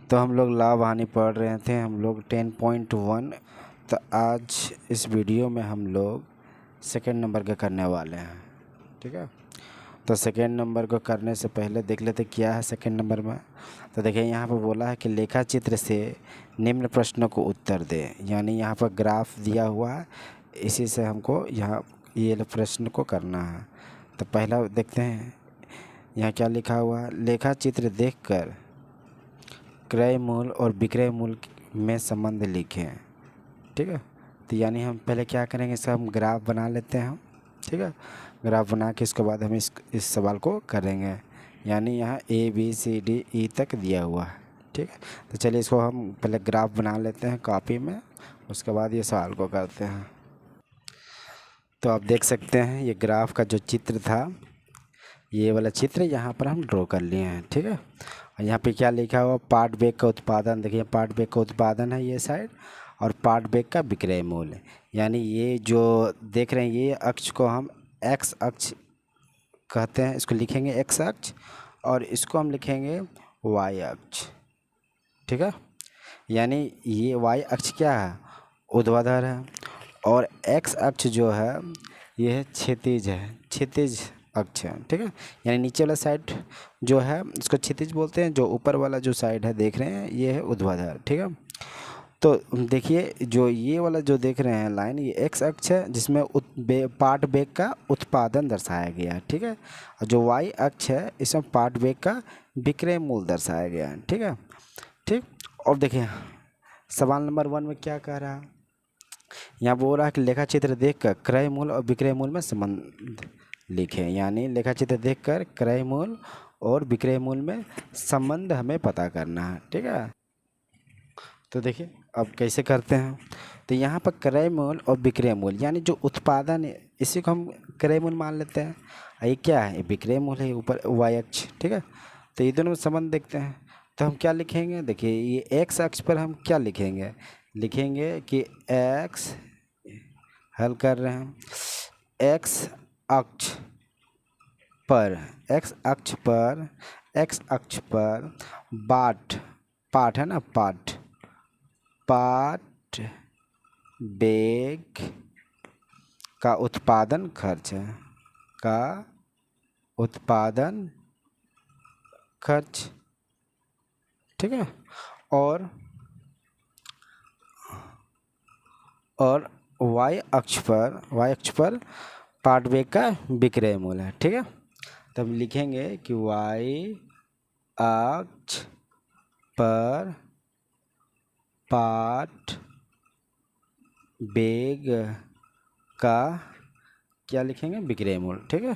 तो हम लोग लाभ हानि पढ़ रहे थे, हम लोग 10.1। तो आज इस वीडियो में हम लोग सेकेंड नंबर का करने वाले हैं, ठीक है। तो सेकेंड नंबर को करने से पहले देख लेते क्या है सेकेंड नंबर में। तो देखिए यहाँ पर बोला है कि लेखा चित्र से निम्न प्रश्नों को उत्तर दे, यानी यहाँ पर ग्राफ दिया हुआ है, इसी से हमको यहाँ ये प्रश्न को करना है। तो पहला देखते हैं यहाँ क्या लिखा हुआ है। लेखा चित्र देखकर क्रय मूल्य और विक्रय मूल्य में संबंध लिखें, ठीक है। तो यानी हम पहले क्या करेंगे, इसका हम ग्राफ बना लेते हैं हम, ठीक है। ग्राफ बना के इसके बाद हम इस सवाल को करेंगे। यानी यहाँ ABCDE तक दिया हुआ है, ठीक है। तो चलिए इसको हम पहले ग्राफ बना लेते हैं कॉपी में, उसके बाद ये सवाल को करते हैं। तो आप देख सकते हैं ये ग्राफ का जो चित्र था, ये वाला चित्र यहाँ पर हम ड्रॉ कर लिए हैं, ठीक है। और यहाँ पे क्या लिखा हुआ, पार्ट बैग का उत्पादन, देखिए पार्ट बैग का उत्पादन है ये साइड, और पार्ट बैग का विक्रय मूल्य। यानी ये जो देख रहे हैं ये अक्ष को हम एक्स अक्ष कहते हैं, इसको लिखेंगे एक्स अक्ष, और इसको हम लिखेंगे वाई अक्ष, ठीक है। यानी ये वाई अक्ष क्या है, ऊर्ध्वाधर है, और एक्स अक्ष जो है ये है क्षैतिज है, क्षैतिज अक्ष है, ठीक है। यानी नीचे वाला साइड जो है इसको क्षैतिज बोलते हैं, जो ऊपर वाला जो साइड है देख रहे हैं ये है ऊर्ध्वाधर, ठीक है। तो देखिए जो ये वाला जो देख रहे हैं लाइन, ये एक्स अक्ष है जिसमें पार्ट बैग का उत्पादन दर्शाया गया है, ठीक है। और जो वाई अक्ष है इसमें पार्ट बैग का विक्रय मूल्य दर्शाया गया है, ठीक है, ठीक। और देखिए सवाल नंबर 1 में क्या कह रहा है, यहाँ बोल रहा है कि लेखा चित्र देखकर क्रय मूल्य और विक्रय मूल्य में संबंध लिखें। यानी लेखा चित्र देखकर क्रय मूल्य और विक्रय मूल्य में संबंध हमें पता करना है, ठीक है। तो देखिए अब कैसे करते हैं। तो यहाँ पर क्रय मूल्य और विक्रय मूल्य यानी जो उत्पादन है इसी को हम क्रय मूल्य मान लेते हैं, और ये क्या है, विक्रय मूल्य है ऊपर वाई अक्ष, ठीक है। तो ये दोनों संबंध देखते हैं। तो हम क्या लिखेंगे, देखिए ये एक्स अक्ष पर हम क्या लिखेंगे, लिखेंगे कि एक्स, हल कर रहे हैं, एक्स अक्ष पर, एक्स अक्ष पर, एक्स अक्ष पर पाठ है ना, पाठ बैग का उत्पादन खर्च है, का उत्पादन खर्च, ठीक है। और वाई अक्ष पर पार्ट बैग का विक्रय मूल्य है, ठीक है। तो हम लिखेंगे कि वाई अक्ष पर पार्ट बैग का क्या लिखेंगे, विक्रय मूल्य, ठीक है।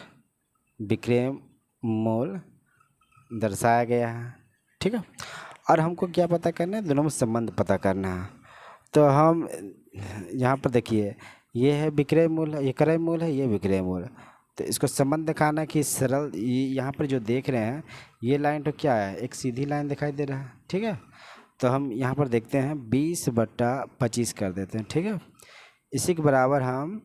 विक्रय मूल्य दर्शाया गया है, ठीक है। और हमको क्या पता करना है, दोनों में संबंध पता करना है। तो हम यहाँ पर देखिए ये है विक्रय मूल्य, ये क्रय मूल्य है, ये विक्रय मूल्य। तो इसको संबंध दिखाना कि सरल, ये यहाँ पर जो देख रहे हैं ये लाइन तो क्या है, एक सीधी लाइन दिखाई दे रहा है, ठीक है। तो हम यहाँ पर देखते हैं 20/25 कर देते हैं, ठीक है। इसी के बराबर हम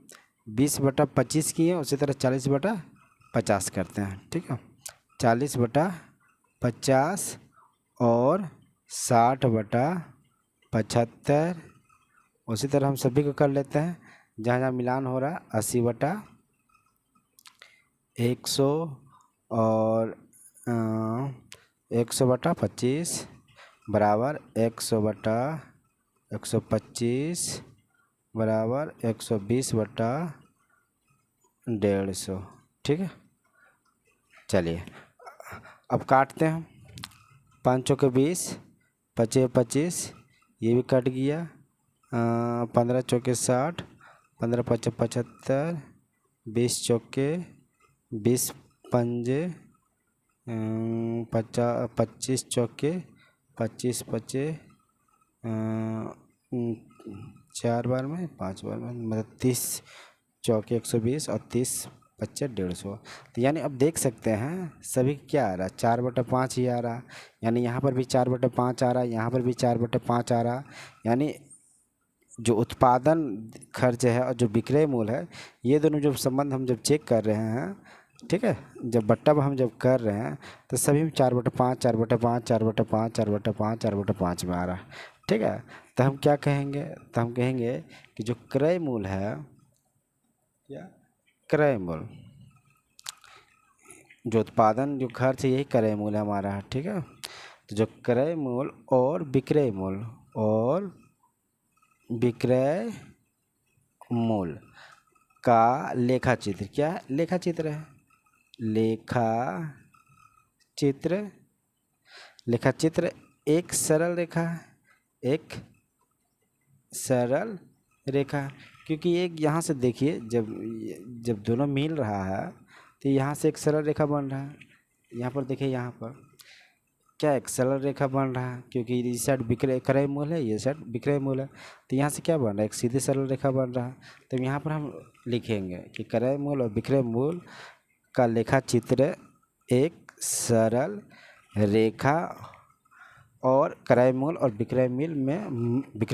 20/25 किए, उसी तरह 40/50 करते हैं, ठीक है। 40/50 और 60/75, उसी तरह हम सभी को कर लेते हैं, जहाँ जहाँ मिलान हो रहा है 80/100 और 100/25 बराबर 100/125 बराबर 120/150, ठीक है। चलिए अब काटते हैं, 5 चौके 20, 25 25, ये भी कट गया, 15 चौके 60, 15 5 75, 20 चौके 20 पंजे, 25 चौके 25 पचे, 4 बार में 5 बार में, मतलब 30 चौके 120 और 30 25 150। तो यानी अब देख सकते हैं सभी क्या आ रहा है, 4/5 ही आ रहा है। यानी यहाँ पर भी 4/5 आ रहा है, यहाँ पर भी 4/5 आ रहा है। यानी जो उत्पादन खर्च है और जो विक्रय मूल्य है, ये दोनों जो संबंध हम जब चेक कर रहे हैं, ठीक है। जब बट्टा हम जब कर रहे हैं तो सभी में 4/5 4/5 4/5 4/5 4/5 में आ रहा है। ठीक है। तो हम क्या कहेंगे, तो हम कहेंगे कि जो क्रय मूल है, क्या क्रय मूल, जो उत्पादन जो खर्च है यही क्रय मूल है हमारा। ठीक है। तो जो क्रय मूल और विक्रय मूल और विक्रय मूल का लेखा चित्र, क्या है, लेखा चित्र है। लेखा चित्र, लेखा चित्र एक सरल रेखा है, एक सरल रेखा। क्योंकि एक यहाँ से देखिए, जब जब दोनों मिल रहा है तो यहाँ से एक सरल रेखा बन रहा है। यहाँ पर देखिए, यहाँ पर क्या एक सरल रेखा बन रहा है, क्योंकि इस साइड विक्रय क्रय मूल है, ये साइड विक्रय मूल है। तो यहाँ से क्या बन रहा है, एक सीधी सरल रेखा बन रहा है। तो यहाँ पर हम लिखेंगे कि क्रय मूल और विक्रय मूल का लेखा चित्र एक सरल रेखा और क्रय मूल और विक्रय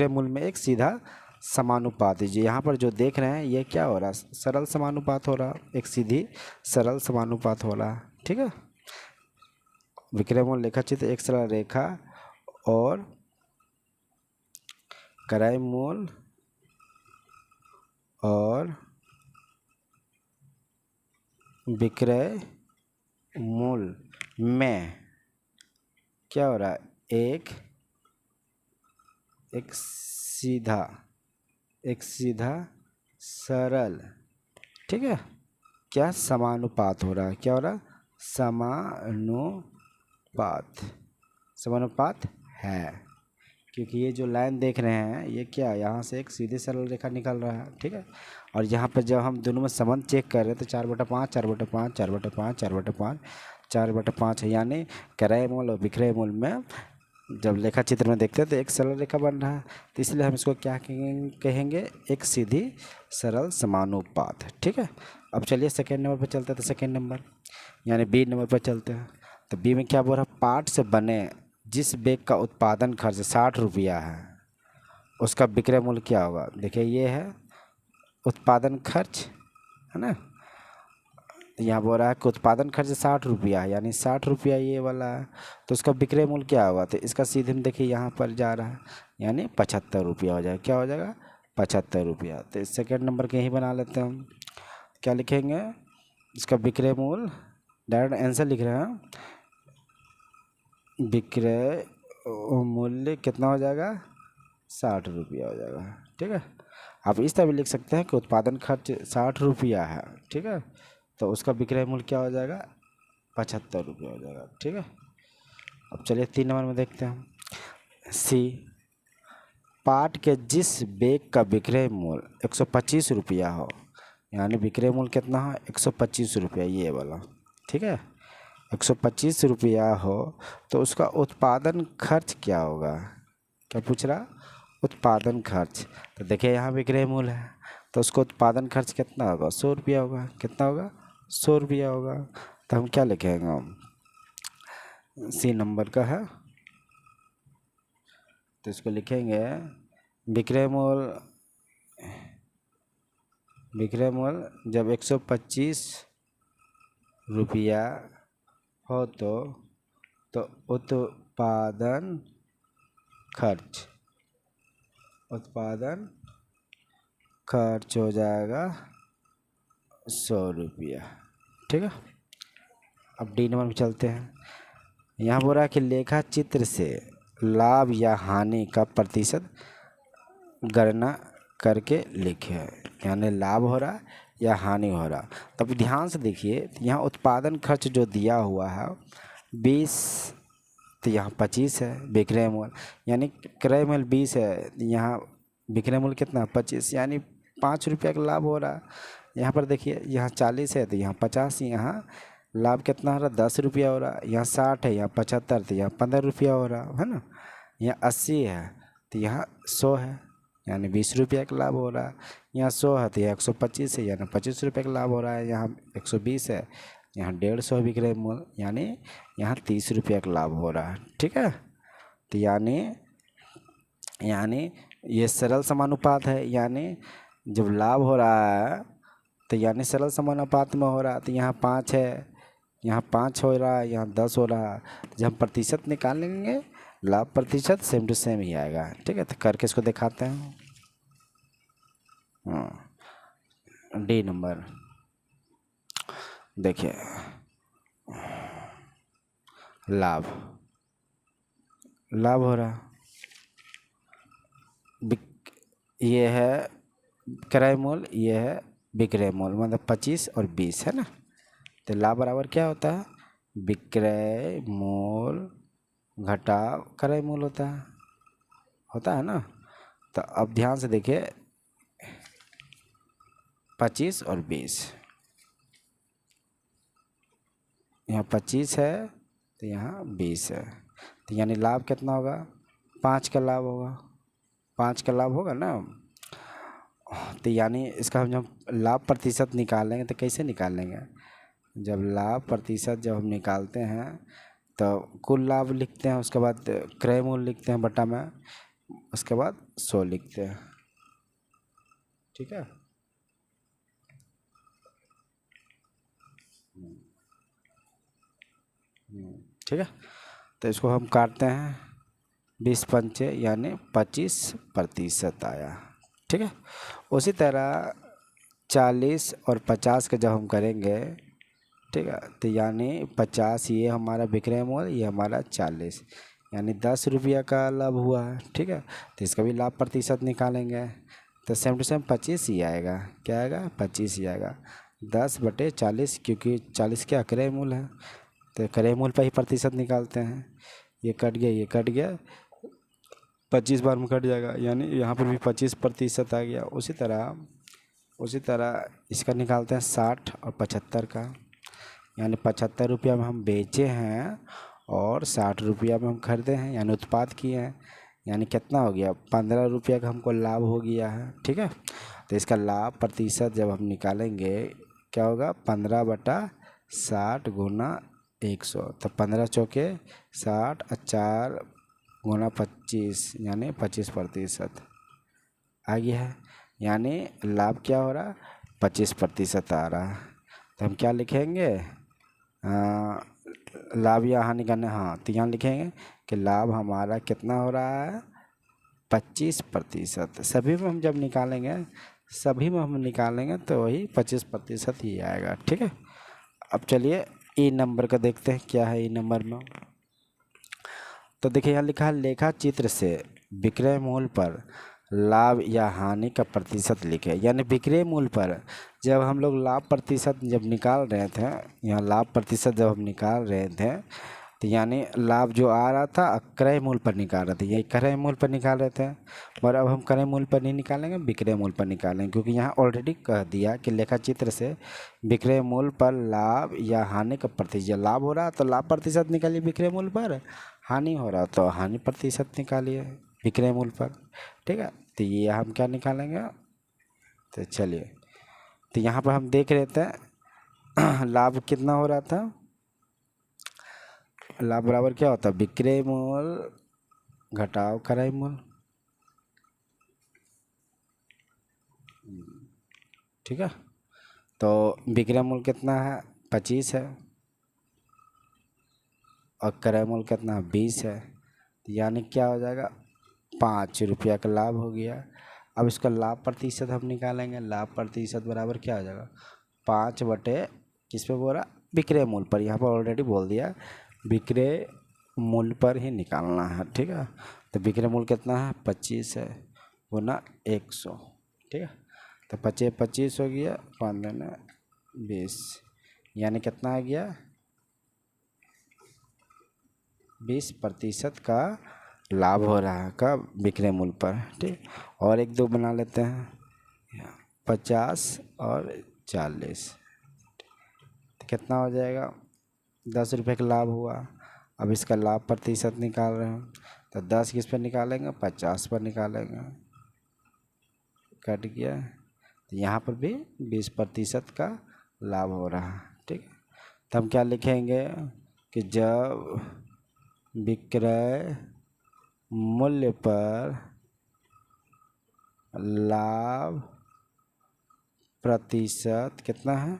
मूल में एक सीधा समानुपात दीजिए। यहाँ पर जो देख रहे हैं ये क्या हो रहा है, सरल समानुपात हो रहा है, एक सीधी सरल समानुपात हो रहा है। ठीक है। विक्रय मूल लेखा चित्र एक सरल रेखा और क्रय मूल और विक्रय मूल में क्या हो रहा है, एक सीधा सरल, ठीक है, क्या समानुपात हो रहा है, क्या हो रहा है, समानुपात है। क्योंकि ये जो लाइन देख रहे हैं ये क्या है, यहाँ से एक सीधी सरल रेखा निकल रहा है। ठीक है। और यहाँ पर जब हम दोनों में संबंध चेक कर रहे हैं तो 4/5 4/5 4/5 4/5 4/5 है, यानी क्रय मूल और विक्रय मूल में जब लेखा चित्र में देखते हैं तो एक सरल रेखा बन रहा है। तो इसलिए हम इसको क्या कहेंगे, एक सीधी सरल समानुपात। ठीक है। अब चलिए सेकेंड नंबर पर चलते हैं। तो सेकेंड नंबर यानी बी नंबर पर चलते हैं। तो बी में क्या बोल रहा है, पाट से बने जिस बैग का उत्पादन खर्च 60 रुपया है उसका विक्रय मूल्य क्या होगा। देखिए ये है उत्पादन खर्च, है ना। यहाँ बोल रहा है कि उत्पादन खर्च 60 रुपया है, यानी 60 रुपया ये वाला है, तो उसका विक्रय मूल्य क्या होगा। तो इसका सीधे हम देखिए यहाँ पर जा रहा है, यानी 75 रुपया हो जाएगा। क्या हो जाएगा, 75 रुपया। तो सेकेंड नंबर के यहीं बना लेते हैं हम। क्या लिखेंगे, इसका विक्रय मूल्य, डायरेक्ट आंसर लिख रहे हैं, विक्रय मूल्य कितना हो जाएगा, 60 रुपया हो जाएगा। ठीक है। आप इस तरह भी लिख सकते हैं कि उत्पादन खर्च 60 रुपया है। ठीक है। तो उसका विक्रय मूल्य क्या हो जाएगा, 75 रुपया हो जाएगा। ठीक है। अब चलिए 3 नंबर में देखते हैं। सी, पाट के जिस बैग का विक्रय मूल्य 125 रुपया हो, यानी विक्रय मूल्य कितना है, 125 रुपया, ये वाला। ठीक है। 125 रुपया हो तो उसका उत्पादन खर्च क्या होगा। क्या पूछ रहा, उत्पादन खर्च। तो देखिए यहाँ विक्रय मूल्य है तो उसको उत्पादन खर्च कितना होगा, 100 रुपया होगा। कितना होगा, 100 रुपया होगा। तो हम क्या लिखेंगे, हम सी नंबर का है तो इसको लिखेंगे विक्रय मूल्य जब 125 रुपया हो तो उत्पादन खर्च हो जाएगा 100 रुपया। ठीक है। अब डी नंबर में चलते हैं। यहाँ बोल रहा है कि लेखा चित्र से लाभ या हानि का प्रतिशत गणना करके लिखे, यानी लाभ हो रहा या हानि हो रहा। तब ध्यान से देखिए, यहाँ उत्पादन खर्च जो दिया हुआ है 20, तो यहाँ 25 है विक्रय मूल्य, यानी क्रय मूल्य 20 है, यहाँ विक्रय मूल्य कितना 25, यानी 5 रुपया का लाभ हो रहा। यहाँ पर देखिए यहाँ 40 है तो यहाँ 50, यहाँ लाभ कितना हो रहा, 10 रुपया हो रहा। यहाँ 60 है, यहाँ 75, तो यहाँ 15 रुपया हो रहा है ना। यहाँ 80 है तो यहाँ 100 है, यानी 20 रुपया का लाभ हो रहा। यहाँ 100 है तो यहाँ 125 है, यानी 25 रुपये का लाभ हो रहा है। यहाँ 120 है, यहाँ 150 विक्रय मूल्य, यानी यहाँ 30 रुपया का लाभ हो रहा है। ठीक है। तो यानी ये सरल समानुपात है, यानी जब लाभ हो रहा है तो यानी सरल समानुपात में हो रहा है। तो यहाँ 5 है, यहाँ 5 हो रहा है, यहाँ 10 हो रहा है। तो जब हम प्रतिशत निकालेंगे लाभ प्रतिशत सेम टू सेम ही आएगा। ठीक है, तो करके इसको दिखाते हैं। डी नंबर देखिए, लाभ हो रहा, ये है क्रय मूल्य, ये है विक्रय मूल्य, मतलब 25 और 20 है ना। तो लाभ बराबर क्या होता है, विक्रय मूल्य घटाव क्रय मूल्य होता है ना। तो अब ध्यान से देखिए, 25 और 20, यहाँ 25 है तो यहाँ 20 है। तो यानी लाभ कितना होगा, 5 का लाभ होगा, 5 का लाभ होगा ना। तो यानी इसका हम जब लाभ प्रतिशत निकालेंगे तो कैसे निकालेंगे, जब लाभ प्रतिशत जब हम निकालते हैं तो कुल लाभ लिखते हैं, उसके बाद क्रय मूल्य लिखते हैं बटा में, उसके बाद 100 लिखते हैं। ठीक है, ठीक है। तो इसको हम काटते हैं, 20 पंचे यानी 25% आया। ठीक है, उसी तरह 40 और 50 का जब हम करेंगे, ठीक है, तो यानी 50 ये हमारा विक्रय मूल्य, ये हमारा 40, यानी 10 रुपया का लाभ हुआ है। ठीक है, तो इसका भी लाभ प्रतिशत निकालेंगे तो सेम टू सेम 25 ही आएगा। क्या आएगा, 25 ही आएगा। 10/40, क्योंकि 40 क्या क्रय मूल्य है, तो क्रय मूल्य पर ही प्रतिशत निकालते हैं। ये कट गया, ये कट गया, 25 बार में कट जाएगा, यानी यहाँ पर भी 25% आ गया। उसी तरह इसका निकालते हैं 60 और 75 का, यानी 75 रुपया में हम बेचे हैं और 60 रुपया में हम खरीदे हैं, यानी उत्पाद किए हैं। यानी कितना हो गया, 15 रुपया का हमको लाभ हो गया है। ठीक है, तो इसका लाभ प्रतिशत जब हम निकालेंगे क्या होगा, 15/60 गुना 100, तो 15 चौके 60 और 4 गुना 25, यानी 25% आ गया है। यानी लाभ क्या हो रहा, 25% आ रहा है। तो हम क्या लिखेंगे, लाभ या हानि करना, हाँ, तो यहाँ लिखेंगे कि लाभ हमारा कितना हो रहा है, 25%। सभी में हम जब निकालेंगे, तो वही 25% ही आएगा। ठीक है, अब चलिए ई नंबर का देखते हैं क्या है ई नंबर में। तो देखिए यहाँ लिखा है, लेखा चित्र से विक्रय मूल्य पर लाभ या हानि का प्रतिशत लिखे। यानी विक्रय मूल्य पर जब हम लोग लाभ प्रतिशत जब निकाल रहे थे, यहाँ लाभ प्रतिशत जब हम निकाल रहे थे, तो यानी लाभ जो आ रहा था क्रय मूल्य पर निकाल रहे थे, यही क्रय मूल्य पर निकाल रहे थे। और अब हम क्रय मूल्य पर नहीं निकालेंगे, विक्रय मूल्य पर निकालेंगे, क्योंकि यहाँ ऑलरेडी कह दिया कि लेखा चित्र से विक्रय मूल्य पर लाभ या हानि का प्रतिशत, लाभ हो रहा तो लाभ प्रतिशत निकालिए विक्रय मूल्य पर, हानि हो रहा तो हानि प्रतिशत निकालिए विक्रय मूल्य पर। ठीक है, तो ये हम क्या निकालेंगे, तो चलिए, तो यहाँ पर हम देख रहे थे लाभ कितना हो रहा था, लाभ बराबर क्या होता है, विक्रय मूल्य घटाव क्रय मूल्य। ठीक है, तो विक्रय मूल्य कितना है, 25 है, और क्रय मूल्य कितना है, 20 है। यानी क्या हो जाएगा, 5 रुपया का लाभ हो गया। अब इसका लाभ प्रतिशत हम निकालेंगे, लाभ प्रतिशत बराबर क्या हो जाएगा, 5 बटे किस पे बोल रहा, विक्रय मूल्य पर, यहाँ पर ऑलरेडी बोल दिया विक्रय मूल्य पर ही निकालना है। ठीक है, तो विक्रय मूल्य कितना है, 25 है गुना 100। ठीक है, तो 25 हो गया, 5×20, यानी कितना आ गया, 20% का लाभ हो रहा है का विक्रय मूल्य पर। ठीक, और 1 2 बना लेते हैं, 50 और 40, तो कितना हो जाएगा, 10 रुपये का लाभ हुआ। अब इसका लाभ प्रतिशत निकाल रहे हैं, तो 10 किस पर निकालेंगे, 50 पर निकालेंगे, कट गया। तो यहाँ पर भी 20% का लाभ हो रहा है। ठीक है, तो हम क्या लिखेंगे कि जब विक्रय मूल्य पर लाभ प्रतिशत कितना है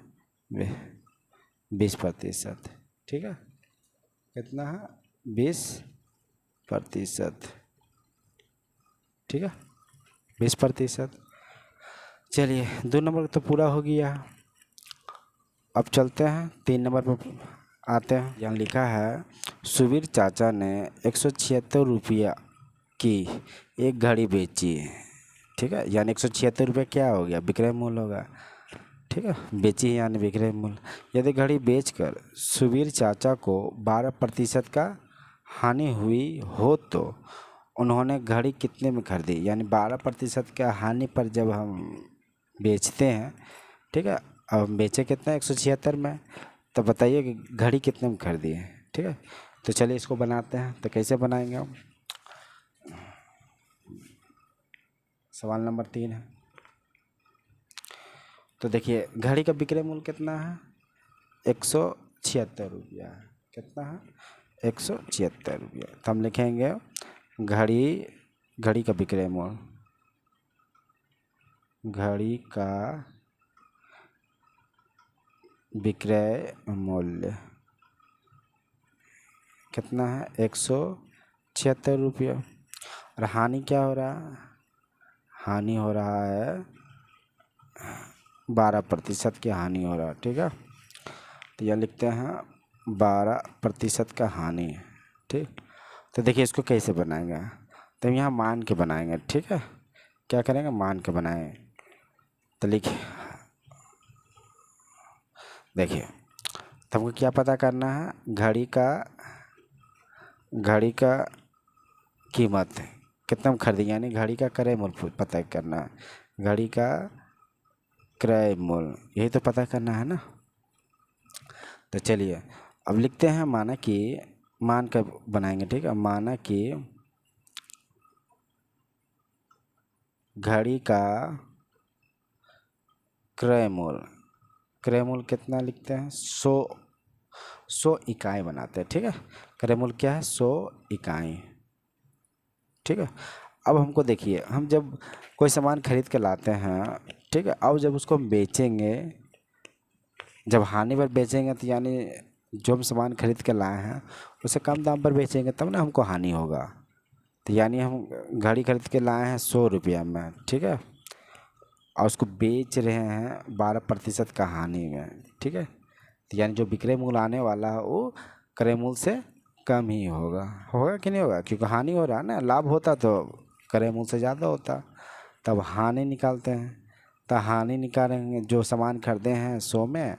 20%, ठीक है। कितना है 20%, ठीक है 20%। चलिए 2 नंबर तो पूरा हो गया। अब चलते हैं 3 नंबर पर आते हैं। यहाँ लिखा है सुबीर चाचा ने 176 रुपया की एक घड़ी बेची, ठीक है। यानी 176 रुपये क्या हो गया, विक्रय मूल्य होगा, ठीक है। बेची यानी विक्रय मूल्य। यदि घड़ी बेचकर सुबीर चाचा को 12% का हानि हुई हो तो उन्होंने घड़ी कितने में खरीदी। यानी 12% का हानि पर जब हम बेचते हैं, ठीक है। अब हम बेचे कितना 176 में, तो बताइए कि घड़ी कितने में खरीदी है, ठीक है। तो चलिए इसको बनाते हैं। तो कैसे बनाएंगे हम, सवाल नंबर 3 है। तो देखिए घड़ी का विक्रय मूल्य कितना है 176 रुपया, कितना है 176 रुपया। तो हम लिखेंगे घड़ी का विक्रय मूल्य, घड़ी का विक्रय मूल्य कितना है 176 रुपया। और हानि क्या हो रहा है, हानि हो रहा है 12% की हानि हो रहा है, ठीक है। तो यह लिखते हैं 12% का हानि, ठीक। तो देखिए इसको कैसे बनाएंगे, तो हम यहाँ मान के बनाएंगे, ठीक है। क्या करेंगे, मान के बनाएं। तो लिखिए देखिए, तो हमको क्या पता करना है, घड़ी का कीमत कितना में खरीदी, यानी घड़ी का क्रय मूल्य पता करना है, घड़ी का क्रय मूल्य, यही तो पता करना है ना। तो चलिए अब लिखते हैं माना कि, मान कर बनाएंगे, ठीक है। माना कि घड़ी का क्रय मूल्य कितना लिखते हैं 100 इकाई बनाते हैं, ठीक है। क्रय मूल्य क्या है 100 इकाई, ठीक है। अब हमको देखिए, हम जब कोई सामान खरीद के लाते हैं, ठीक है, अब जब उसको हम बेचेंगे, जब हानि पर बेचेंगे तो यानी जो हम सामान खरीद के लाए हैं उससे कम दाम पर बेचेंगे तब ना हमको हानि होगा। तो यानी हम घड़ी खरीद के लाए हैं 100 रुपया में, ठीक है, और उसको बेच रहे हैं 12% का हानि में, ठीक है। तो यानी जो विक्रय मूल्य आने वाला है वो क्रय मूल्य से कम ही होगा, होगा कि नहीं होगा, क्योंकि हानि हो रहा है ना। लाभ होता तो क्रय मूल्य से ज़्यादा होता, तब हानि निकालते हैं। तो हानि निकालेंगे, जो सामान खरीदे हैं 100 में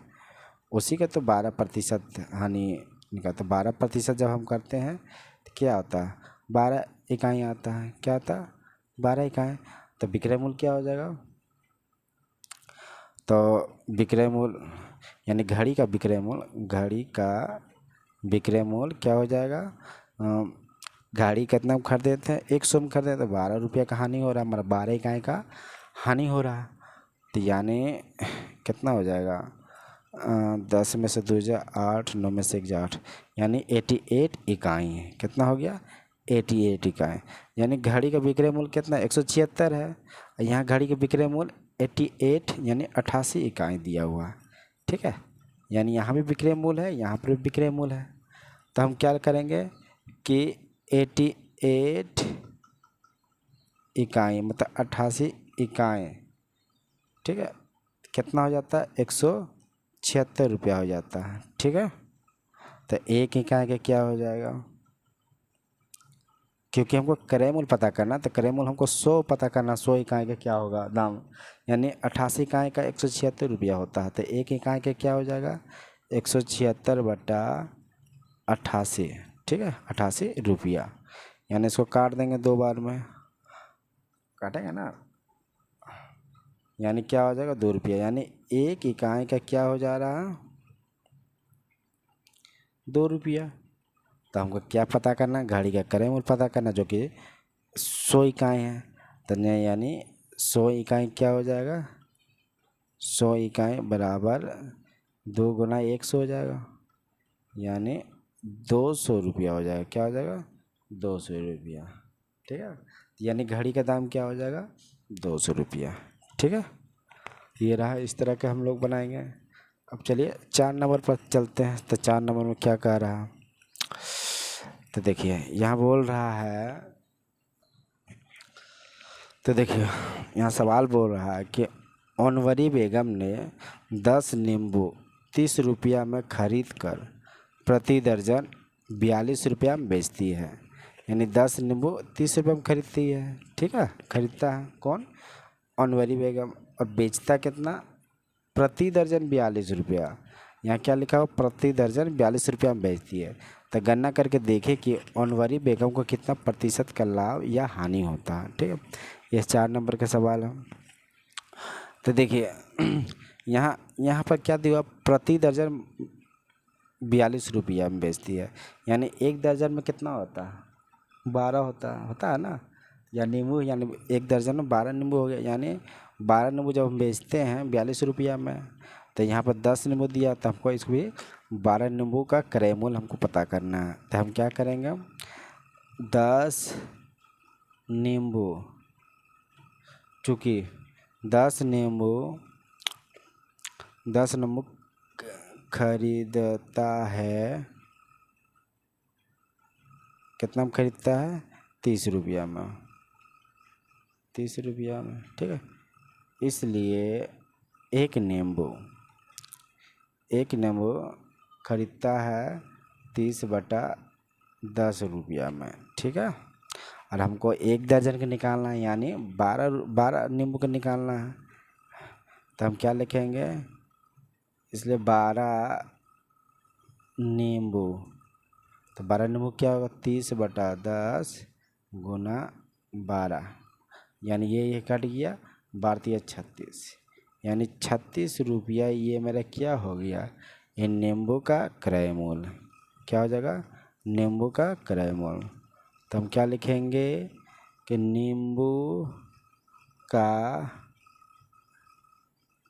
उसी का तो 12% हानि निकालते। तो 12% जब हम करते हैं तो क्या होता है 12 इकाई आता है, क्या आता है 12 इकाई। तो विक्रय मूल्य क्या हो जाएगा, तो विक्रय मूल्य यानी घड़ी का विक्रय मूल्य क्या हो जाएगा, गाड़ी कितना में खरीदे थे 100 में खरीदे तो 12 रुपया का हानि हो रहा है, मतलब 12 इकाई का हानि हो रहा है। तो यानी कितना हो जाएगा 10 में से 2 जा 8, 9 में से 1 जा 8, यानी 88 इकाई है। कितना हो गया 88 इकाई। यानी घड़ी का विक्रय मूल्य कितना 176 है, यहाँ घड़ी का विक्रय मूल्य 88 यानी 88 इकाई दिया हुआ है, ठीक है। यानी यहाँ भी विक्रय मूल्य है, यहाँ पर भी विक्रय मूल्य है। तो हम क्या करेंगे कि 88 इकाई मतलब 88 इकाई, ठीक है, कितना हो जाता है 176 रुपया हो जाता है, ठीक है। तो एक इकाई का क्या हो जाएगा, क्योंकि हमको क्रय मूल्य पता करना, तो क्रय मूल्य हमको 100 पता करना, 100 इकाई का क्या होगा दाम, यानी 88 इकाई का 176 रुपया होता है। तो एक इकाई का क्या हो जाएगा 176/88, ठीक है 88 रुपया। यानी इसको काट देंगे 2 बार में, काटेंगे ना, यानी क्या हो जाएगा 2 रुपया। यानी एक इकाई का क्या हो जा रहा है 2 रुपया। तो हमको क्या पता करना, घड़ी का क्रय मूल्य पता करना जो कि 100 इकाई है। तो यानी 100 इकाई क्या हो जाएगा 100 इकाई बराबर 2 गुना 100 हो जाएगा, यानी 200 रुपया हो जाएगा। क्या हो जाएगा 200 रुपया, ठीक है। यानी घड़ी का दाम क्या हो जाएगा 200 रुपया, ठीक है। ये रहा, इस तरह के हम लोग बनाएंगे। अब चलिए 4 नंबर पर चलते हैं। तो 4 नंबर में क्या कह रहा, तो देखिए यहाँ बोल रहा है, तो देखिए यहाँ सवाल बोल रहा है कि अनवरी बेगम ने 10 नींबू 30 रुपया में खरीद कर प्रति दर्जन 42 रुपया में बेचती है। यानी 10 नींबू 30 रुपये में खरीदती है, ठीक है, खरीदता है कौन, अनवरी बेगम, और बेचता कितना, प्रति दर्जन 42 रुपया। यहाँ क्या लिखा हो, प्रति दर्जन 42 रुपया में बेचती है। तो गणना करके देखें कि अनवरी बेगम को कितना प्रतिशत का लाभ या हानि होता है, ठीक है। ये 4 नंबर का सवाल है। तो देखिए यहाँ पर क्या दिया, प्रति दर्जन 42 रुपया में बेचती है। यानी एक दर्जन में कितना होता है, 12 होता है ना, या नींबू, यानी एक दर्जन में 12 नींबू हो गया। यानी 12 नींबू जब हम बेचते हैं 42 रुपया में, तो यहाँ पर 10 नींबू दिया, तो हमको इसको भी 12 नींबू का क्रय मूल्य हमको पता करना है। तो हम क्या करेंगे, 10 नींबू, चूँकि 10 नींबू खरीदता है, कितना में खरीदता है, 30 रुपया में, 30 रुपया में, ठीक है। इसलिए एक नींबू खरीदता है 30/10 रुपया में, ठीक है। और हमको एक दर्जन का निकालना है, यानी 12 नींबू का निकालना है। तो हम क्या लिखेंगे, इसलिए 12 नींबू, तो 12 नींबू क्या होगा, 30/10 गुना 12, यानी ये कट गया, 12 36, यानी 36 रुपया ये मेरा क्या हो गया, ये नींबू का क्रय मूल्य। क्या हो जाएगा, नींबू का क्रय मूल्य। तो हम क्या लिखेंगे कि नींबू का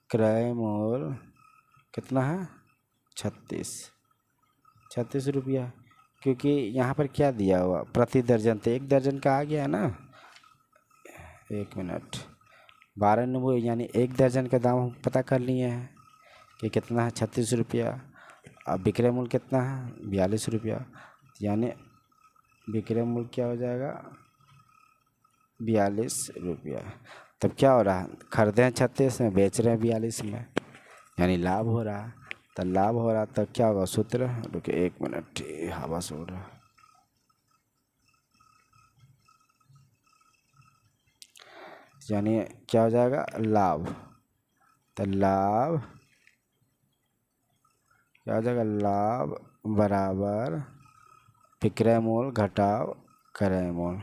क्रय मूल्य कितना है, 36 रुपया, क्योंकि यहाँ पर क्या दिया हुआ, प्रति दर्जन, तो एक दर्जन का आ गया है ना। एक मिनट, 12 नींबू यानी एक दर्जन का दाम हम पता कर लिए हैं कि कितना है, 36 रुपया। अब विक्रय मूल्य कितना है, 42 रुपया, यानी विक्रय मूल्य क्या हो जाएगा, 42 रुपया। तब क्या हो रहा है, खरीदे हैं 36 में, बेच रहे हैं 42 में, यानी लाभ हो रहा है। तो लाभ हो रहा, तब क्या होगा सूत्र, रुकिए 1 मिनट, हवा से उड़ रहा, यानी क्या हो जाएगा, लाभ। तो लाभ क्या हो जाएगा, लाभ बराबर विक्रय मूल्य घटाव क्रय मूल्य,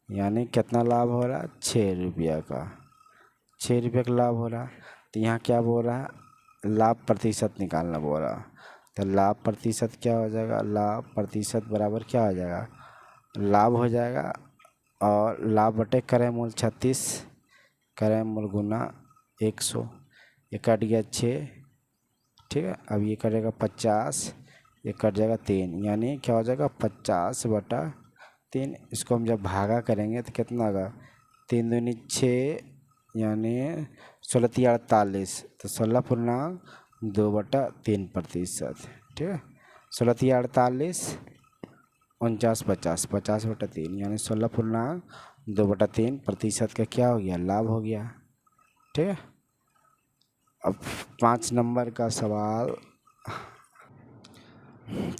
यानी कितना लाभ हो रहा है, 6 रुपया का, 6 रुपये का लाभ हो रहा। तो यहाँ क्या बोल रहा है, लाभ प्रतिशत निकालना बोल रहा। तो लाभ प्रतिशत क्या हो जाएगा, लाभ प्रतिशत बराबर क्या हो जाएगा, लाभ हो जाएगा, और लाभ बटे क्रय मूल्य 36, क्रय मूल्य गुना 100, ये कट गया 6, ठीक है। अब ये कटेगा 50, ये कट जाएगा 3, यानी क्या हो जाएगा, 50/3। इसको हम जब भागा करेंगे तो कितना होगा, 3 दूनी 6, यानी 16×3 = 48, तो 16.2/3%, ठीक है। 16×3 = 48, 50, 50/3, यानी 16.2/3% का क्या हो गया, लाभ हो गया, ठीक है। अब 5 नंबर का सवाल,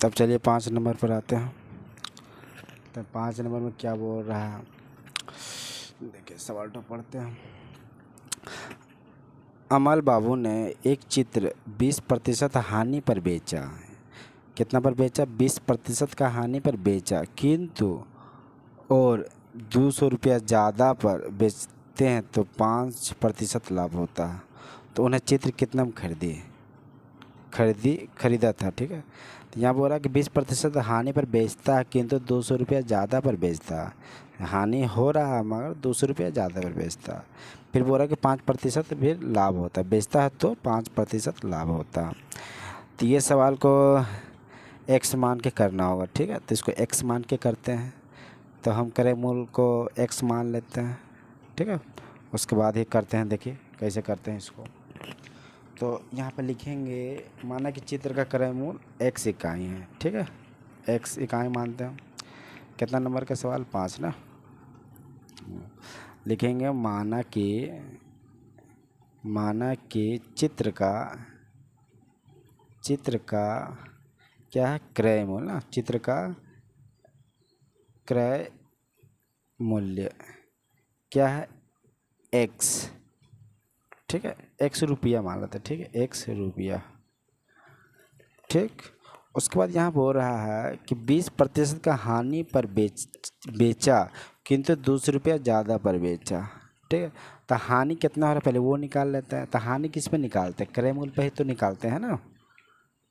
तब चलिए 5 नंबर पर आते हैं। तो 5 नंबर में क्या बोल रहा है, देखिए सवाल तो पढ़ते हैं। अमल बाबू ने एक चित्र 20% हानि पर बेचा, कितना पर बेचा, 20% का हानि पर बेचा, किंतु और 200 रुपया ज़्यादा पर बेचते हैं तो 5% लाभ होता है। तो उन्हें चित्र कितना में खरीदा था, ठीक है। तो यहाँ बोल रहा है कि 20% हानि पर बेचता है, किंतु 200 रुपया ज़्यादा पर बेचता है। हानि हो रहा है मगर 200 रुपया ज़्यादा पर बेचता है। फिर बोल रहा है कि 5% भी लाभ होता है, बेचता है तो 5% लाभ होता है। तो ये सवाल को x मान के करना होगा, ठीक है। तो इसको x मान के करते हैं। तो हम क्रय मूल्य को x मान लेते हैं, ठीक है। उसके बाद ही करते हैं, देखिए कैसे करते हैं इसको। तो यहाँ पर लिखेंगे माना कि चित्र का क्रय मूल x इकाई है, ठीक है, x इकाई मानते हैं। कितना नंबर का सवाल, 5 ना। लिखेंगे माना कि चित्र का क्या है, क्रय मूल्य ना, चित्र का क्रय मूल्य क्या है, x, ठीक है, x रुपया मान लेते हैं, ठीक है, x रुपया, ठीक। उसके बाद यहाँ बोल रहा है कि 20% का हानि पर बेचा किंतु 200 रुपया ज़्यादा पर बेचा, ठीक है। तो हानि कितना हो रहा है पहले वो निकाल लेते हैं। तो हानि किस पे निकालते हैं, क्रय मूल्य पे ही तो निकालते हैं ना।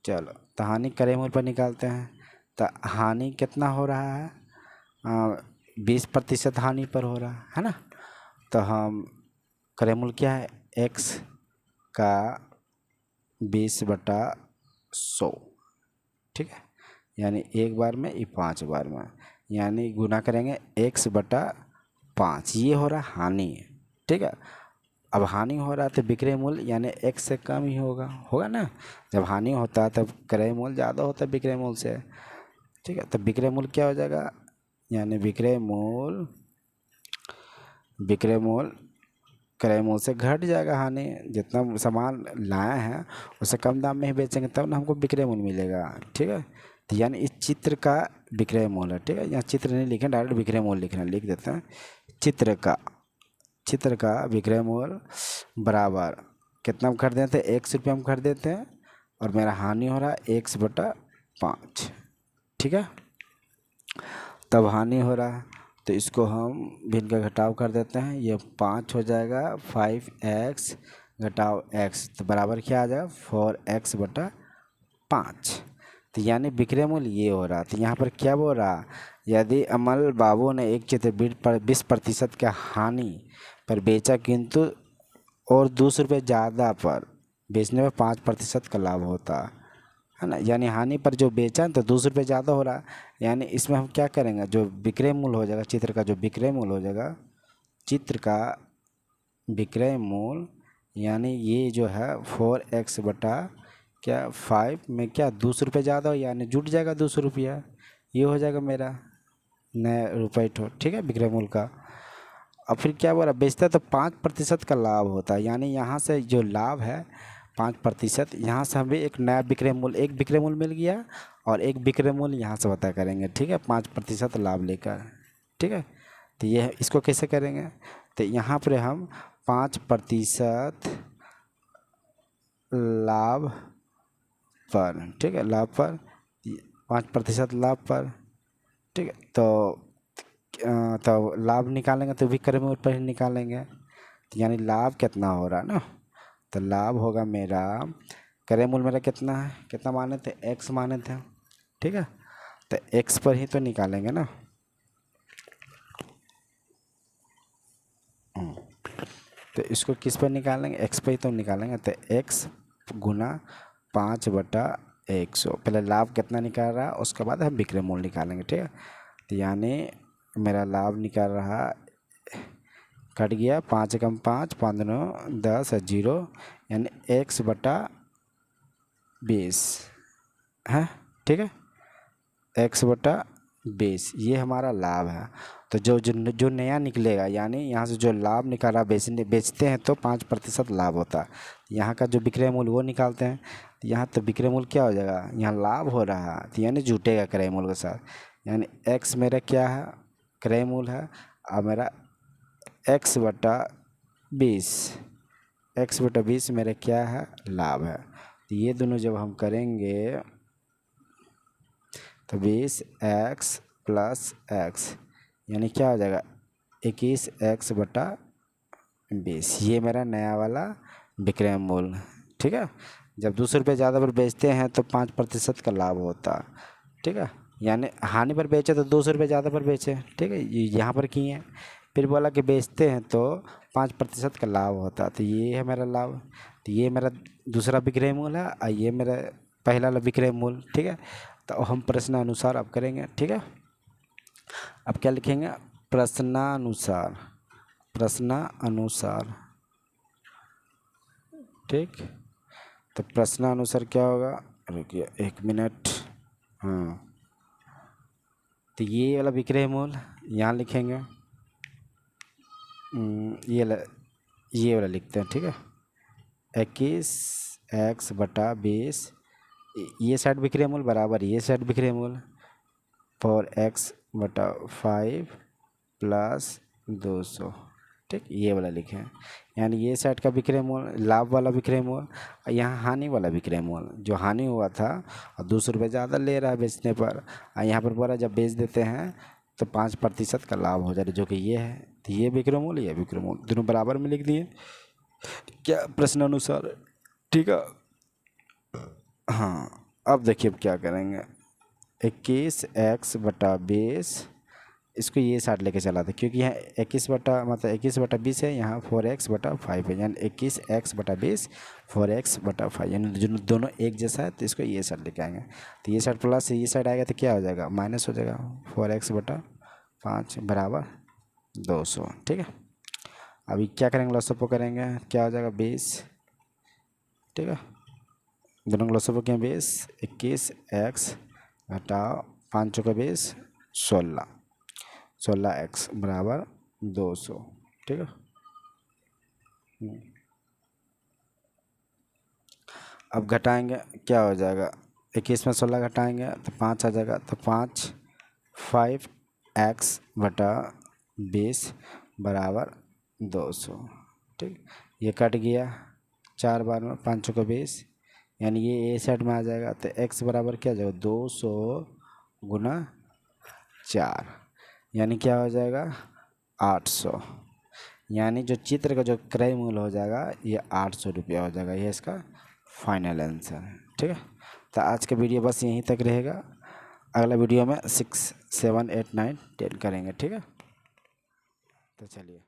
चलो, तो हानि क्रय मूल्य पर निकालते हैं। तो हानि कितना हो रहा है, 20% हानि पर हो रहा है ना। तो हम क्रय मूल्य क्या है, x का 20/100, ठीक है, यानी एक बार में ये 5 बार में, यानी गुना करेंगे x/5, ये हो रहा है हानि, ठीक है। अब हानि हो रहा है तो विक्रय मूल्य यानी x से कम ही होगा ना। जब हानि होता है तब क्रय मूल्य ज़्यादा होता है विक्रय मूल्य से, ठीक है। तो विक्रय मूल्य क्या हो जाएगा, यानी विक्रय मूल्य क्रय मूल्य से घट जाएगा हानि। जितना सामान लाए हैं उससे कम दाम में ही बेचेंगे तब ना हमको विक्रय मूल्य मिलेगा, ठीक है। तो यानी इस चित्र का विक्रय मूल्य है, ठीक है, यहाँ चित्र नहीं लिखें, डायरेक्ट विक्रय मूल्य लिखना, लिख देते हैं चित्र का विक्रय मूल्य बराबर कितना हम खरीदे थे, 100 रुपये हम खरीदे थे, और मेरा हानि हो रहा है 1/5, ठीक है। तब हानि हो रहा है तो इसको हम भिन्न का घटाव कर देते हैं, ये 5 हो जाएगा, 5x घटाव x, तो बराबर क्या आ जाएगा, 4x/5। तो यानी विक्रय मूल्य ये हो रहा। तो यहाँ पर क्या बोल रहा, यदि अमल बाबू ने एक चित्र 20% का हानि पर बेचा किंतु और 200 रुपये ज़्यादा पर बेचने में 5% का लाभ होता है ना। यानी हानि पर जो बेचा तो 200 रुपये ज़्यादा हो रहा, यानी इसमें हम क्या करेंगे, जो विक्रय मूल्य हो जाएगा चित्र का, जो विक्रय मूल्य हो जाएगा चित्र का विक्रय मूल्य, यानी ये जो है 4x/5 में क्या 200 रुपये ज़्यादा हो, यानी जुट जाएगा 200 रुपया, ये हो जाएगा मेरा नया रुपये, ठीक है, विक्रय मूल्य का। अब फिर क्या बोला, बेचता है तो 5% का लाभ होता है, यानी यहाँ से जो लाभ है 5%, यहाँ से हमें एक नया विक्रय मूल्य, एक विक्रय मूल्य मिल गया और एक विक्रय मूल्य यहाँ से पता करेंगे, ठीक है, 5% लाभ लेकर, ठीक है। तो ये इसको कैसे करेंगे, तो यहाँ पर हम 5% लाभ पर, ठीक है, लाभ पर 5% लाभ पर, ठीक है। तो लाभ निकालेंगे तो विक्रय मूल्य पर ही निकालेंगे, तो यानी लाभ कितना हो रहा है ना। तो लाभ होगा मेरा, क्रय मूल्य मेरा कितना है, कितना माने थे, x माने थे, ठीक है, तो x पर ही तो निकालेंगे ना। तो इसको किस पर निकालेंगे, x पर ही तो निकालेंगे। तो x गुना 5/100, पहले लाभ कितना निकाल रहा है उसके बाद हम विक्रय मूल्य निकालेंगे, ठीक है। तो यानी मेरा लाभ निकाल रहा, कट गया 5 कम 5, 5 9 10 0, यानी x/20 है, ठीक है, x/20 ये हमारा लाभ है। तो जो नया निकलेगा, यानी यहाँ से जो लाभ निकाला बेचते हैं तो 5% लाभ होता है। यहाँ का जो विक्रय मूल्य वो निकालते हैं, तो यहाँ तो विक्रय मूल्य क्या हो जाएगा, यहाँ लाभ हो रहा है तो यानी जुटेगा क्रय मूल्य के साथ, यानी x मेरा क्या है, क्रय मूल्य है, और मेरा x/20 मेरा क्या है, लाभ है। तो ये दोनों जब हम करेंगे तो 20x + x यानी क्या हो जाएगा, 21x/20, ये मेरा नया वाला विक्रय मूल्य, ठीक है। जब 200 रुपये ज़्यादा पर बेचते हैं तो 5% का लाभ होता, ठीक है, यानी हानि पर बेचे तो 200 रुपये ज़्यादा पर बेचे, ठीक है, यहाँ पर किए हैं। फिर बोला कि बेचते हैं तो 5% का लाभ होता, तो ये है मेरा लाभ। तो ये मेरा दूसरा विक्रय मूल्य है और ये मेरा पहला विक्रय मूल्य, ठीक है। तो हम प्रश्नानुसार अब करेंगे, ठीक है। अब क्या लिखेंगे, प्रश्नानुसार, ठीक। तो प्रश्नानुसार क्या होगा, रुकिए 1 मिनट। हाँ, तो ये वाला विक्रय मूल यहाँ लिखेंगे। ये वाला लिखते हैं, ठीक है। 21x/20, ये साइड विक्रय मूल बराबर ये साइड विक्रय मूल 4x/5 प्लस 200, ठीक, ये वाला लिखे हैं। यानी ये साइड का विक्रय मूल लाभ वाला विक्रय मूल, यहाँ हानि वाला विक्रय मूल, जो हानि हुआ था और 200 रुपये ज़्यादा ले रहा है बेचने पर, और यहाँ पर बोला जब बेच देते हैं तो 5% का लाभ हो जाए, जो कि ये है। तो ये विक्रय मूल, ये विक्रय मूल दोनों बराबर में लिख दिए क्या प्रश्नानुसार, ठीक है। हाँ, अब देखिए अब क्या करेंगे। 21x/20, इसको ये साइड लेके चला था, क्योंकि यहाँ 21/20 है, यहाँ 4x/5 है, यानी 21x/20 4x/5, यानी दोनों एक जैसा है, तो इसको ये साइड लेके आएंगे। तो ये साइड प्लस ये साइड आएगा तो क्या हो जाएगा, माइनस हो जाएगा। 4x/5 बराबर 200, ठीक है। अभी क्या करेंगे, लसोपो करेंगे, क्या हो जाएगा 20, ठीक है। दोनों को लसोपो किया 20, 21x घटाओ 5 का 20 16, 16x बराबर 200, ठीक है। अब घटाएंगे क्या हो जाएगा, 21 में 16 घटाएंगे तो 5 आ जाएगा, तो 5x/20 बराबर 200, ठीक। ये कट गया 4 बार में 5 का 20, यानी ये ए साइड में आ जाएगा, तो x बराबर क्या हो जाएगा 200 गुना 4, यानी क्या हो जाएगा 800, यानी जो चित्र का जो क्रय मूल्य हो जाएगा ये 800 रुपया हो जाएगा। ये इसका फाइनल आंसर है, ठीक है। तो आज का वीडियो बस यहीं तक रहेगा, अगला वीडियो में 6, 7, 8, 9, 10 करेंगे, ठीक है। तो चलिए।